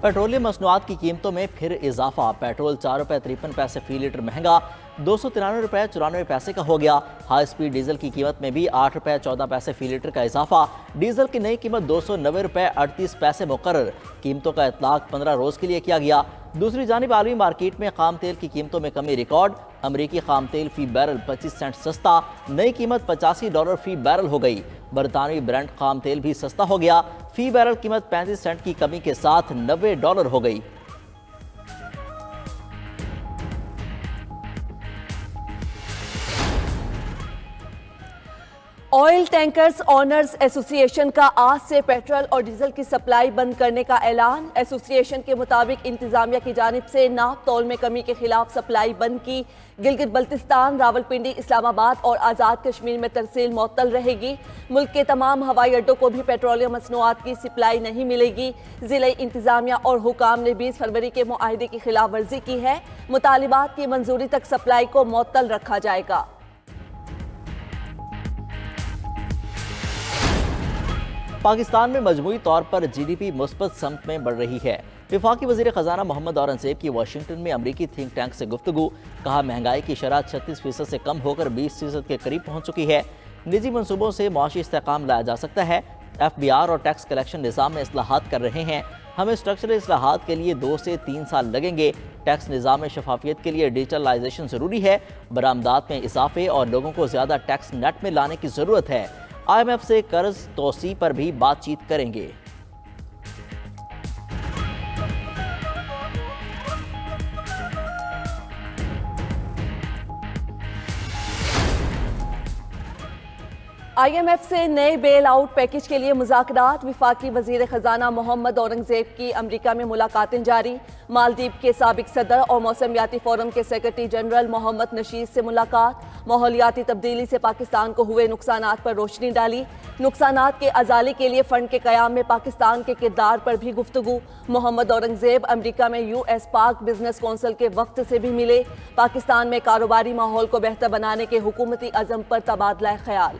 Petroleum मसनूआत की कीमतों में फिर इजाफा। पेट्रोल 4 रुपये 53 पैसे फी लीटर महंगा 293 रुपये 94 पैसे का हो गया। हाई स्पीड डीजल की कीमत में भी 8 रुपये 14 पैसे फी लीटर का इजाफा। डीजल की नई कीमत 290 रुपये 38 पैसे मुकर्रर। कीमतों का इतलाक 15 रोज के लिए किया गया। दूसरी जानिब आलमी मार्केट में खाम तेल की कीमतों में कमी रिकॉर्ड। अमरीकी खाम तेल फी बैरल 25 सेंट सस्ता, नई कीमत $85 फी बैरल हो गई। बरतानवी ब्रेंट खाम तेल भी सस्ता हो गया, फी बैरल कीमत 35 सेंट की कमी के साथ $90 हो गई। ऑयल टैंकर्स ऑनर्स एसोसिएशन का आज से पेट्रोल और डीजल की सप्लाई बंद करने का ऐलान। एसोसिएशन के मुताबिक इंतजामिया की जानिब से नाप तौल में कमी के खिलाफ सप्लाई बंद की। गिलगित बल्तिस्तान, रावलपिंडी, इस्लामाबाद और आज़ाद कश्मीर में तरसील मुअत्तल रहेगी। मुल्क के तमाम हवाई अड्डों को भी पेट्रोलियम मसनूआत की सप्लाई नहीं मिलेगी। जिले इंतजामिया और हुकाम ने 20 फरवरी के मुआहदे की खिलाफ वर्जी की है। मुतालिबात की मंजूरी तक सप्लाई को मुअत्तल रखा जाएगा। पाकिस्तान में मजमूई तौर पर जीडीपी मुस्बत समत में बढ़ रही है। वफाकी वज़ीर ख़जाना मोहम्मद औरंगज़ेब की वाशिंगटन में अमरीकी थिंक टैंक से गुफ्तगू। कहा, महंगाई की शरह 36% से कम होकर 20% के करीब पहुँच चुकी है। निजी मनसूबों से मुआशी इस्तेहकाम लाया जा सकता है। FBR और टैक्स कलेक्शन निज़ाम में इस्लाहात कर रहे हैं। हमें स्ट्रक्चरल इस्लाहात के लिए 2 से 3 साल लगेंगे। टैक्स निज़ाम में शफाफियत के लिए डिजिटलाइजेशन ज़रूरी है। बरामदात में इजाफे और लोगों को ज़्यादा टैक्स नेट में लाने की ज़रूरत है। IMF से कर्ज तोसी पर भी बातचीत करेंगे। IMF से नए बेल आउट पैकेज के लिए मुज़ाकरात। वफाकी वज़ीर ख़जाना मोहम्मद औरंगज़ेब की अमरीका में मुलाकातें जारी। मालदीव के साबिक सदर और मौसमियाती फोरम के सेक्रेटरी जनरल मोहम्मद नशीद से मुलाकात। माहौलियाती तब्दीली से पाकिस्तान को हुए नुकसानात पर रोशनी डाली। नुकसानात के अजाले के लिए फ़ंड के क़याम में पाकिस्तान के किरदार पर भी गुफ्तगू। मोहम्मद औरंगज़ेब अमरीका में US पाक बिजनेस कौंसिल के वफ्द से भी मिले। पाकिस्तान में कारोबारी माहौल को बेहतर बनाने के हुकूमती अज़म पर तबादला ख्याल।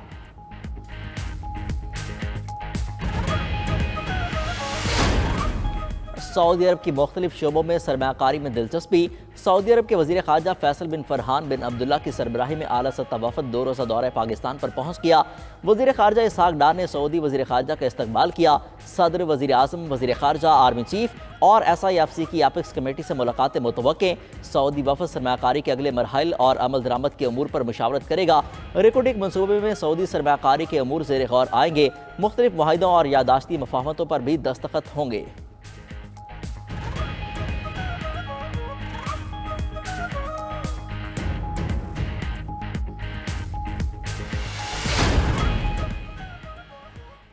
सऊदी अरब की मुख्तलिफ शोबों में सरमायाकारी में दिलचस्पी। सऊदी अरब के वज़ीर ख़ारजा फैसल बिन फरहान बिन अब्दुल्ला की सरबराही में आला सतह वफ़द 2 रोज़ा दौरे पाकिस्तान पर पहुँच गया। वज़ीर ख़ारजा इसहाक डार ने सऊदी वज़ीर ख़ारजा का इस्तकबाल किया। सदर, वज़ीर आज़म, वज़ीर ख़ारजा, आर्मी चीफ और SIFC की एपिक्स कमेटी से मुलाकातें मुतवक्के। सऊदी वफ़द सरमायाकारी के अगले मरहल और अमल दरामद के अमूर पर मुशावरत करेगा। रिक्रूटिंग मनसूबे में सऊदी सरमायाकारी के अमूर ज़ेर गौर आएंगे। मुख्तलिफ मुआहिदों और यादाश्ती मफाहमतों पर भी दस्तखत होंगे।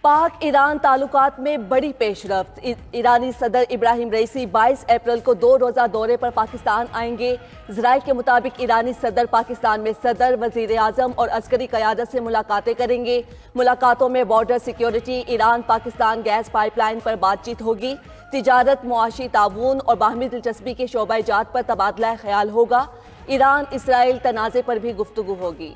पाक ईरान ताल्लुकात में बड़ी पेशरफ्त। ईरानी सदर इब्राहिम रईसी 22 अप्रैल को 2 रोज़ा दौरे पर पाकिस्तान आएंगे। ज़राए के मुताबिक ईरानी सदर पाकिस्तान में सदर, वज़ीर आज़म और अस्करी क़यादत से मुलाकातें करेंगे। मुलाकातों में border security, Iran Pakistan gas pipeline पर बातचीत होगी। तिजारत, मुआशी ताउन और बाहमी दिलचस्पी के शोबा-ए-जात पर तबादला ख्याल होगा। ईरान इसराइल तनाज़े पर भी गुफ्तगू होगी।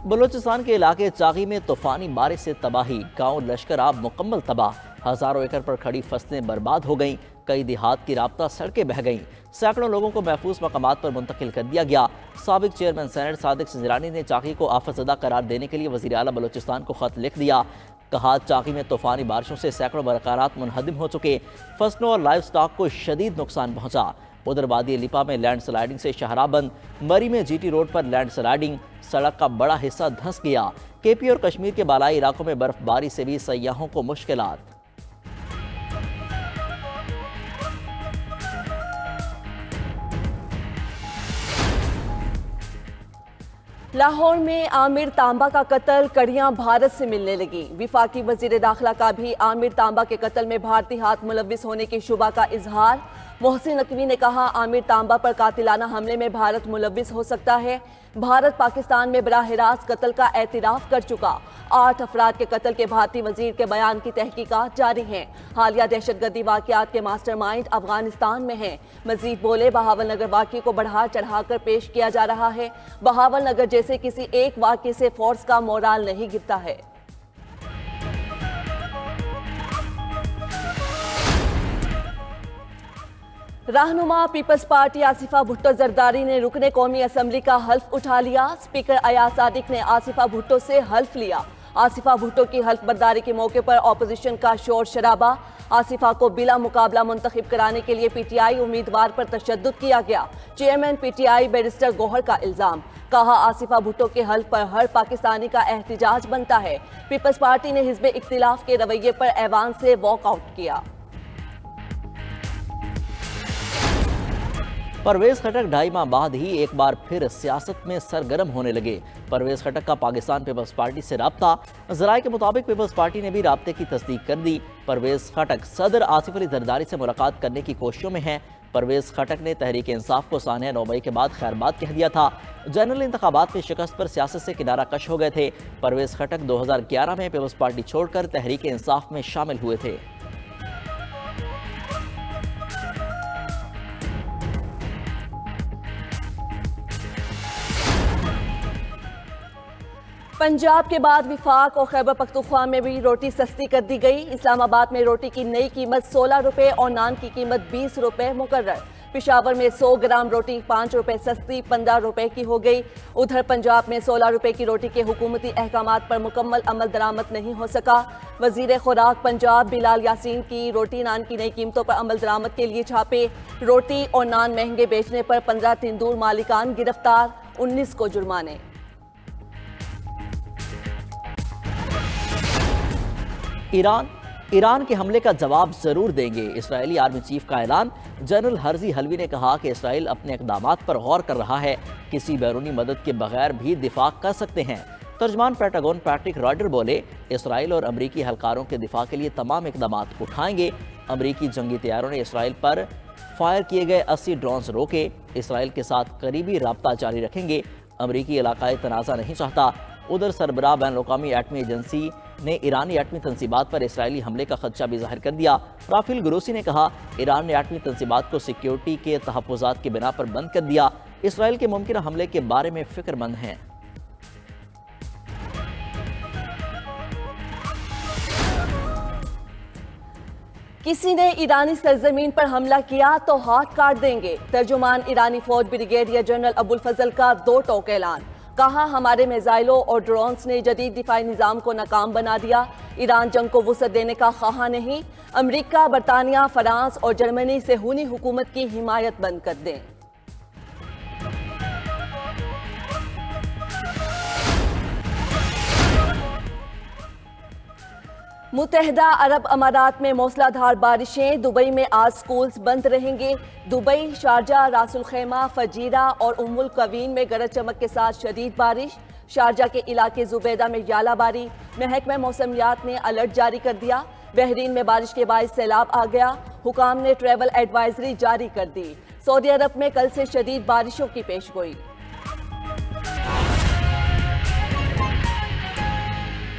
बलूचिस्तान के इलाके चागी में तूफानी बारिश से तबाही। गांव लश्कर आब मुकम्मल तबाह। हज़ारों एकड़ पर खड़ी फसलें बर्बाद हो गईं। कई देहात की राब्ता सड़कें बह गईं। सैकड़ों लोगों को महफूज मकामात पर मुंतकिल कर दिया गया। साबिक चेयरमैन सेनेट सादिक सिंजरानी ने चागी को आफतज़दा करार देने के लिए वज़ीर आला बलूचिस्तान को ख़त लिख दिया। कहा, चागी में तूफानी बारिशों से सैकड़ों बरक़रारात मुनहदिम हो चुके। फसलों और लाइव स्टॉक को शदीद नुकसान पहुँचा। उधर वादी लिपा में लैंड स्लाइडिंग से शाहराह बंद। मरी में GT रोड पर लैंड स्लाइडिंग, सड़क का बड़ा हिस्सा धंस गया। KP और कश्मीर के बालाई इलाकों में बर्फबारी से भी सयाहों को मुश्किलात। लाहौर में आमिर तांबा का कत्ल, कड़ियां भारत से मिलने लगी। वफाकी वजीर दाखिला का भी आमिर तांबा के कत्ल में भारतीय हाथ मुलव्विस होने की शुबा का इजहार। मोहसिन नकवी ने कहा, आमिर तांबा पर कातिलाना हमले में भारत मुलव्विस हो सकता है। भारत पाकिस्तान में बराह रास्त कत्ल का एतराफ़ कर चुका। 8 अफराद के कत्ल के भारतीय वजीर के बयान की तहकीकात जारी हैं। हालिया दहशतगर्दी वाक़यात के मास्टरमाइंड अफगानिस्तान में हैं। मजीद बोले, बहावल नगर वाक़े को बढ़ा चढ़ाकर पेश किया जा रहा है। बहावल नगर जैसे किसी एक वाक़े से फोर्स का मोराल नहीं गिरता है। रहनुमा पीपल्स पार्टी आसिफा भुट्टो जरदारी ने रुकने कौमी असम्बली का हल्फ उठा लिया। स्पीकर अयाज सादिक ने आसिफा भुट्टो से हल्फ लिया। आसिफा भुट्टो की हल्फ बर्दारी के मौके पर ऑपोजिशन का शोर शराबा। आसिफा को बिला मुकाबला मुंतखब कराने के लिए पीटीआई उम्मीदवार पर तशद्दुद किया गया। चेयरमैन पीटीआई बैरिस्टर गौहर का इल्जाम। कहा, आसिफा भुट्टो के हल्फ पर हर पाकिस्तानी का एहतिजाज बनता है। पीपल्स पार्टी ने हिज़्ब इख्तिलाफ के रवैये पर ऐवान से वॉकआउट किया। परवेज खटक 2.5 माह बाद ही एक बार फिर सियासत में सरगर्म होने लगे। परवेज खटक का पाकिस्तान पीपल्स पार्टी से राब्ता। ज़राए के मुताबिक पीपल्स पार्टी ने भी राब्ते की तस्दीक कर दी। परवेज खटक सदर आसिफ अली जरदारी से मुलाकात करने की कोशिशों में हैं। परवेज खटक ने तहरीक इंसाफ को सानह 9 मई के बाद खैरबाद कह दिया था। जनरल इंतखाबात में शिकस्त पर सियासत से किनारा कश हो गए थे। परवेज खटक 2011 में पीपल्स पार्टी छोड़कर तहरीक इंसाफ में शामिल हुए थे। पंजाब के बाद विफाक और खैबर पख्तूनख्वा में भी रोटी सस्ती कर दी गई। इस्लामाबाद में रोटी की नई कीमत 16 रुपये और नान की कीमत 20 रुपये मुकर्रर। पेशावर में 100 ग्राम रोटी 5 रुपये सस्ती 15 रुपये की हो गई। उधर पंजाब में 16 रुपये की रोटी के हुकूमती अहकामात पर मुकम्मल अमल दरामद नहीं हो सका। वजीर खुराक पंजाब बिलाल यासीन की रोटी नान की नई कीमतों पर अमल दरामद के लिए छापे। रोटी और नान महंगे बेचने पर 15 तिंदूर मालिकान गिरफ्तार, 19 को जुर्माने। ईरान के हमले का जवाब जरूर देंगे। इस्राएली आर्मी चीफ का ऐलान। जनरल हर्जी हलवी ने कहा कि इसराइल अपने इक़दामात पर गौर कर रहा है, किसी बैरूनी मदद के बगैर भी दिफा कर सकते हैं। तर्जमान पेंटागन पैट्रिक रॉयडर बोले, इसराइल और अमरीकी हलकारों के दिफा के लिए तमाम इक़दामात उठाएंगे। अमरीकी जंगी तैयारों ने इसराइल पर फायर किए गए 80 ड्रोन्स रोके। इसराइल के साथ करीबी राब्ता जारी रखेंगे। अमरीकी इलाकाई तनाज़ा नहीं चाहता। उधर सरबराह बैन अवी एटमी एजेंसी ने ईरानी एटमी तनसीबात पर इसराइली हमले का खदशा भी जाहिर कर दिया। राफेल ग्रोसी ने कहा, ईरान ने एटमी तनसीबात को सिक्योरिटी के तहफ़्फ़ुज़ात की बिना पर बंद कर दिया। इसराइल के मुमकिन हमले के बारे में फिक्रमंद हैं। किसी ने ईरानी सरजमीन पर हमला किया तो हाथ काट देंगे। तर्जुमान ईरानी फौज ब्रिगेडियर जनरल अबुल फजल का 2 टोक ऐलान। कहा, हमारे मिसाइलों और ड्रोन्स ने जदीद दिफाई निज़ाम को नाकाम बना दिया। ईरान जंग को वुसअत देने का ख्वाह नहीं। अमरीका, बरतानिया, फ्रांस और जर्मनी से हुनी हुकूमत की हिमायत बंद कर दें। मुत्तहिदा अरब अमारात में मौसलाधार बारिशें। दुबई में आज स्कूल्स बंद रहेंगे। दुबई, शारजा, रासुल खैमा, फजीरा और उम्मुल कवीन में गरज चमक के साथ शदीद बारिश। शारजा के इलाके जुबैदा में यालाबारी। महकमा मौसमियात ने अलर्ट जारी कर दिया। बहरीन में बारिश के बायस सैलाब आ गया। हुकाम ने ट्रैवल एडवाइजरी जारी कर दी। सऊदी अरब में कल से शदीद बारिशों की पेशगोई।